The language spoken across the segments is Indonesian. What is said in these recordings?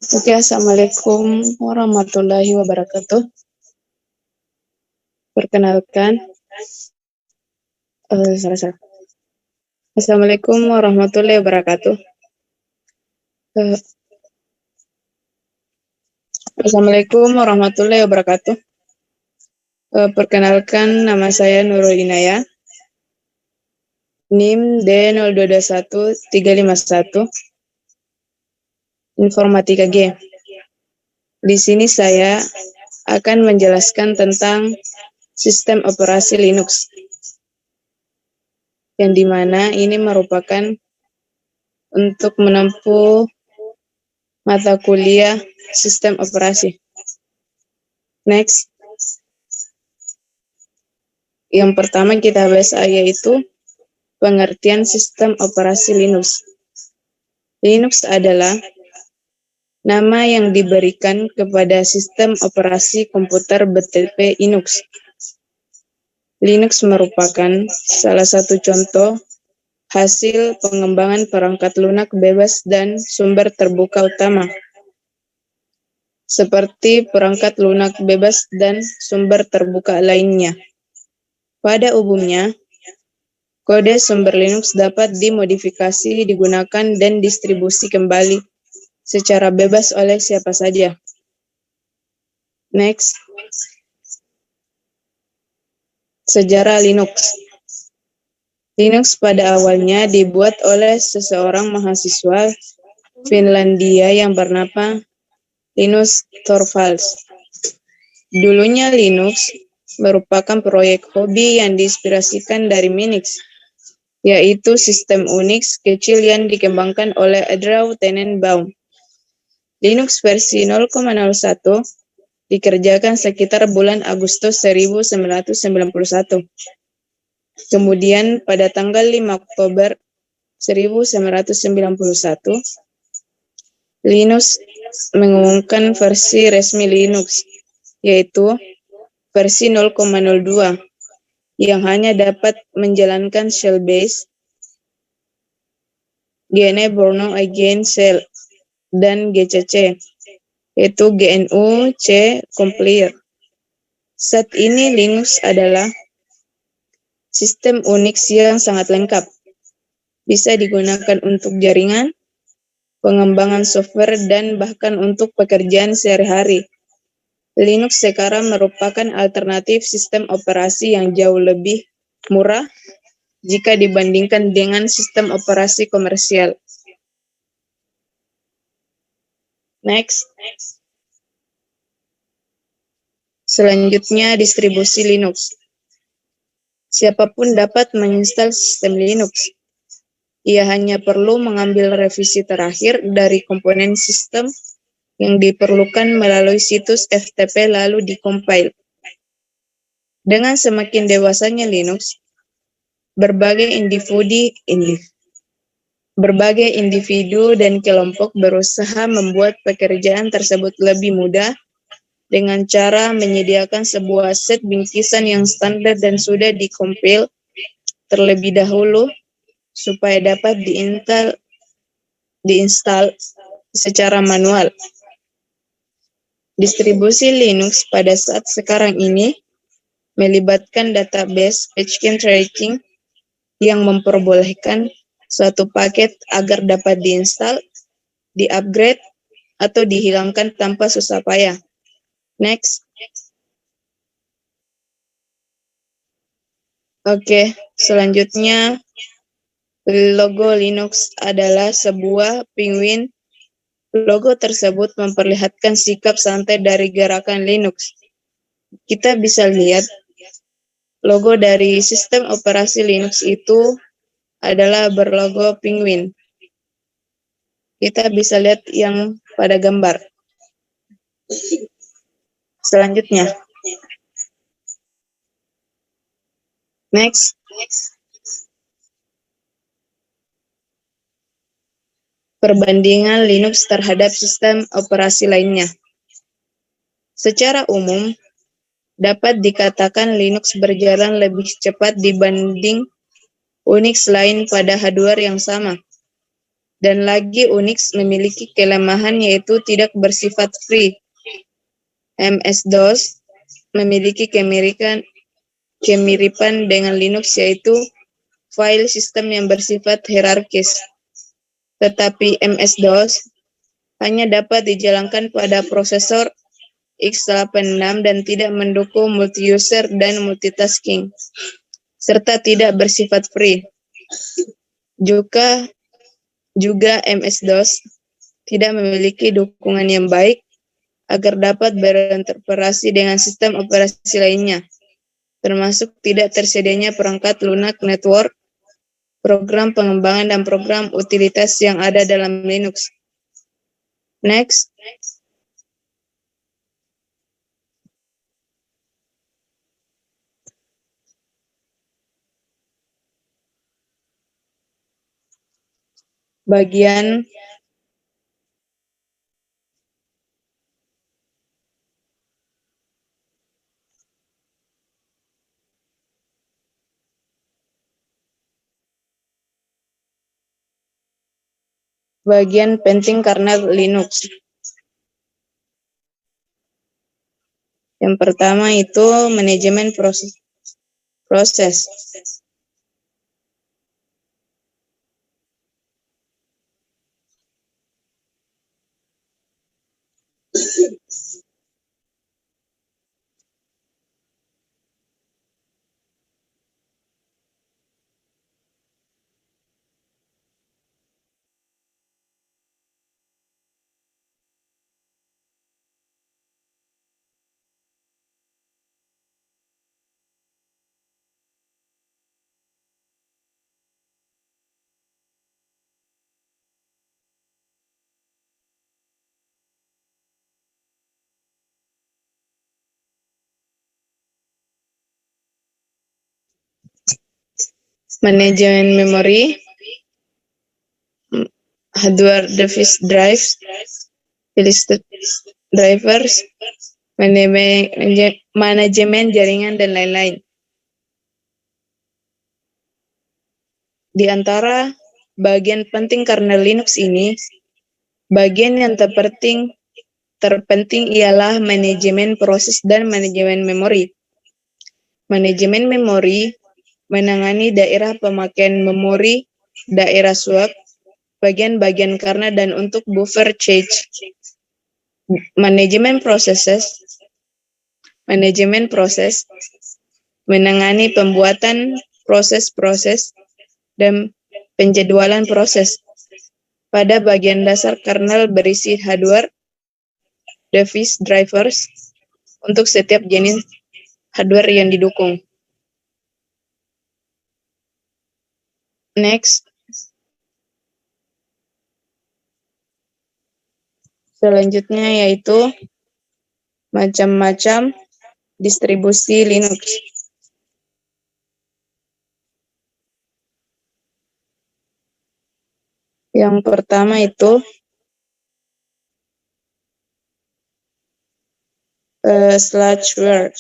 Oke, Assalamualaikum warahmatullahi wabarakatuh. Perkenalkan, salah. Assalamualaikum warahmatullahi wabarakatuh. Eh, Assalamualaikum warahmatullahi wabarakatuh. Perkenalkan, nama saya Nurul Inaya, NIM D0221351, Informatika G. Di sini saya akan menjelaskan tentang sistem operasi Linux, yang dimana ini merupakan untuk menempuh mata kuliah sistem operasi. Next. Yang pertama kita bahas yaitu pengertian sistem operasi Linux. Linux adalah nama yang diberikan kepada sistem operasi komputer bertipe Linux. Linux merupakan salah satu contoh hasil pengembangan perangkat lunak bebas dan sumber terbuka utama, seperti perangkat lunak bebas dan sumber terbuka lainnya. Pada umumnya, kode sumber Linux dapat dimodifikasi, digunakan, dan distribusi kembali secara bebas oleh siapa saja. Next. Sejarah Linux. Linux pada awalnya dibuat oleh seseorang mahasiswa Finlandia yang bernama Linus Torvalds. Dulunya Linux merupakan proyek hobi yang diinspirasikan dari Minix, yaitu sistem Unix kecil yang dikembangkan oleh Andrew Tenenbaum. Linux versi 0,01 dikerjakan sekitar bulan Agustus 1991. Kemudian pada tanggal 5 Oktober 1991, Linus mengumumkan versi resmi Linux, yaitu versi 0,02, yang hanya dapat menjalankan shell-based GNU Bourne Again Shell dan GCC, yaitu GNU C Compiler. Saat ini Linux adalah sistem Unix yang sangat lengkap. Bisa digunakan untuk jaringan, pengembangan software, dan bahkan untuk pekerjaan sehari-hari. Linux sekarang merupakan alternatif sistem operasi yang jauh lebih murah jika dibandingkan dengan sistem operasi komersial. Next. Selanjutnya, distribusi Linux. Siapapun dapat menginstal sistem Linux. Ia hanya perlu mengambil revisi terakhir dari komponen sistem yang diperlukan melalui situs FTP lalu dikompil. Dengan semakin dewasanya Linux, berbagai individu dan kelompok berusaha membuat pekerjaan tersebut lebih mudah dengan cara menyediakan sebuah set bingkisan yang standar dan sudah dikompil terlebih dahulu supaya dapat diinstal secara manual. Distribusi Linux pada saat sekarang ini melibatkan database pagekey tracking yang memperbolehkan suatu paket agar dapat diinstal, di-upgrade, atau dihilangkan tanpa susah payah. Next. Oke, selanjutnya logo Linux adalah sebuah penguin. Logo tersebut memperlihatkan sikap santai dari gerakan Linux. Kita bisa lihat logo dari sistem operasi Linux itu adalah berlogo penguin. Kita bisa lihat yang pada gambar. Selanjutnya. Next. Perbandingan Linux terhadap sistem operasi lainnya. Secara umum, dapat dikatakan Linux berjalan lebih cepat dibanding Unix lain pada hardware yang sama. Dan lagi Unix memiliki kelemahan yaitu tidak bersifat free. MS-DOS memiliki kemiripan dengan Linux yaitu file system yang bersifat hierarkis. Tetapi MS-DOS hanya dapat dijalankan pada prosesor x86 dan tidak mendukung multi-user dan multitasking, serta tidak bersifat free. Juga MS-DOS tidak memiliki dukungan yang baik agar dapat berintegrasi dengan sistem operasi lainnya, termasuk tidak tersedianya perangkat lunak network, program pengembangan dan program utilitas yang ada dalam Linux. Next. Bagian penting kernel Linux. Yang pertama itu manajemen proses. Manajemen memori, hardware device drives, drivers, manajemen jaringan, dan lain-lain. Di antara bagian penting kernel Linux ini, bagian yang terpenting ialah manajemen proses dan manajemen memori. Manajemen memori menangani daerah pemakaian memori, daerah swap, bagian-bagian kernel, dan untuk buffer cache. Manajemen proses menangani pembuatan proses-proses dan penjadwalan proses. Pada bagian dasar kernel berisi hardware, device drivers untuk setiap jenis hardware yang didukung. Next. Selanjutnya yaitu macam-macam distribusi Linux. Yang pertama itu Slashware.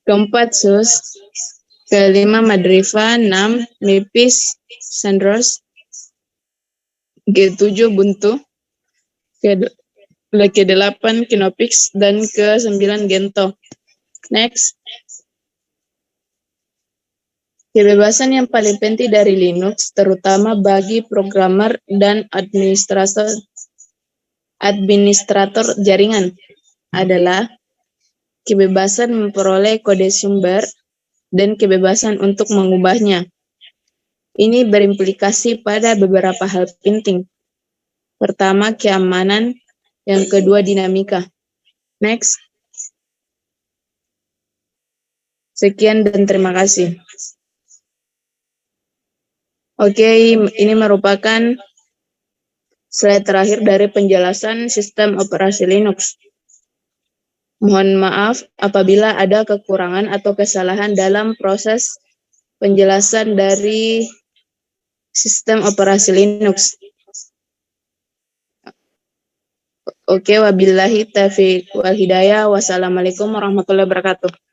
Keempat SUS, kelima Madriva, 6 Mipis, Sandros, G7 Ubuntu, ke-8 Kinopix, dan ke-9 Gentoo. Next. Kebebasan yang paling penting dari Linux, terutama bagi programmer dan administrator jaringan, adalah kebebasan memperoleh kode sumber, dan kebebasan untuk mengubahnya. Ini berimplikasi pada beberapa hal penting. Pertama, keamanan. Yang kedua, dinamika. Next. Sekian dan terima kasih. Oke, ini merupakan slide terakhir dari penjelasan sistem operasi Linux. Mohon maaf apabila ada kekurangan atau kesalahan dalam proses penjelasan dari sistem operasi Linux. Oke, wabillahi taufiq wal hidayah. Wassalamualaikum warahmatullahi wabarakatuh.